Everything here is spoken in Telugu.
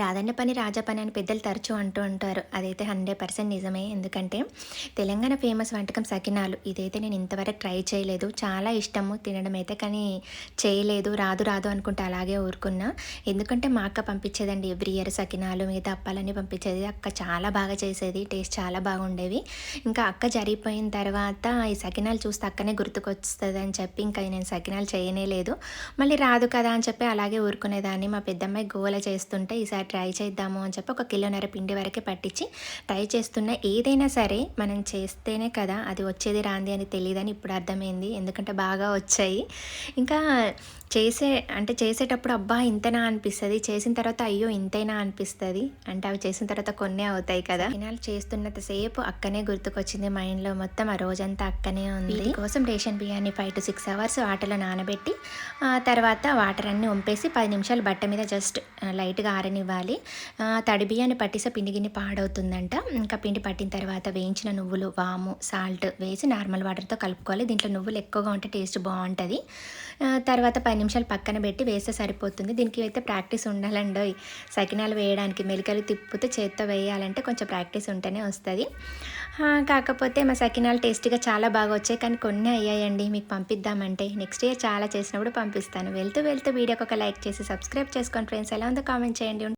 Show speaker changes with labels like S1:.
S1: రాదన్న పని రాజా పని అని పెద్దలు తరచూ అంటూ ఉంటారు. అదైతే 100% నిజమే. ఎందుకంటే తెలంగాణ ఫేమస్ వంటకం సకినాలు. ఇదైతే నేను ఇంతవరకు ట్రై చేయలేదు. చాలా ఇష్టము తినడం అయితే, కానీ చేయలేదు. రాదు రాదు అనుకుంటే అలాగే ఊరుకున్నా. ఎందుకంటే మా అక్క పంపించేదండి ఎవ్రీ ఇయర్ సకినాలు, మిగతా అప్పాలన్నీ పంపించేది. అక్క చాలా బాగా చేసేది. టేస్ట్ చాలా బాగుండేవి. ఇంకా అక్క జరిగిపోయిన తర్వాత ఈ సకినాలు చూస్తే అక్కనే గుర్తుకొస్తదని చెప్పి ఇంకా నేను సకినాలు చేయనే లేదు. మళ్ళీ రాదు కదా అని చెప్పి అలాగే ఊరుకునేదాన్ని. మా పెద్దమ్మాయి గోల చేస్తుంటే ఈసారి ట్రై చేద్దాము అని చెప్పి 1 కిలోన్నర పిండి వరకే పట్టించి ట్రై చేస్తున్నా. ఏదైనా సరే మనం చేస్తేనే కదా అది వచ్చేది రాంది అని తెలియదని ఇప్పుడు అర్థమైంది. ఎందుకంటే బాగా వచ్చాయి. ఇంకా చేసేటప్పుడు అబ్బా ఇంతనా అనిపిస్తుంది, చేసిన తర్వాత అయ్యో ఇంతైనా అనిపిస్తుంది. అంటే అవి చేసిన తర్వాత కొన్నే అవుతాయి కదా. సకినాలు చేస్తున్నంతసేపు అక్కనే గుర్తుకొచ్చింది. మైండ్లో మొత్తం ఆ రోజంతా అక్కనే ఉంది. వీటి కోసం రేషన్ బియ్యాన్ని 5 to 6 hours వాటర్లో నానబెట్టి తర్వాత వాటర్ అన్నీ వంపేసి 10 నిమిషాలు బట్ట మీద జస్ట్ లైట్గా ఆరనివ్వాలి. తడి బియ్యాన్ని పట్టిస్తే పిండి గిన్నె పాడవుతుందంట. ఇంకా పిండి పట్టిన తర్వాత వేయించిన నువ్వులు, వాము, సాల్ట్ వేసి నార్మల్ వాటర్తో కలుపుకోవాలి. దీంట్లో నువ్వులు ఎక్కువగా ఉంటే టేస్ట్ బాగుంటుంది. తర్వాత 10 నిమిషాలు పక్కన పెట్టి వేస్తే సరిపోతుంది. దీనికి అయితే ప్రాక్టీస్ ఉండాలండోయ్. సకినాలు వేయడానికి మెలికలు తిప్పుతూ చేత్తో వేయాలంటే కొంచెం ప్రాక్టీస్ ఉంటేనే వస్తుంది. కాకపోతే మా సకినాలు టేస్టీగా చాలా బాగా వచ్చాయి, కానీ కొన్ని అయ్యాయండి. మీకు పంపిద్దామంటే నెక్స్ట్ ఇయర్ చాలా చేసినప్పుడు పంపిస్తాను. వెళ్తూ వెళ్తూ వీడియోకి ఒక లైక్ చేసి సబ్స్క్రైబ్ చేసుకోండి ఫ్రెండ్స్. ఎలా ఉందో కామెంట్ చేయండి.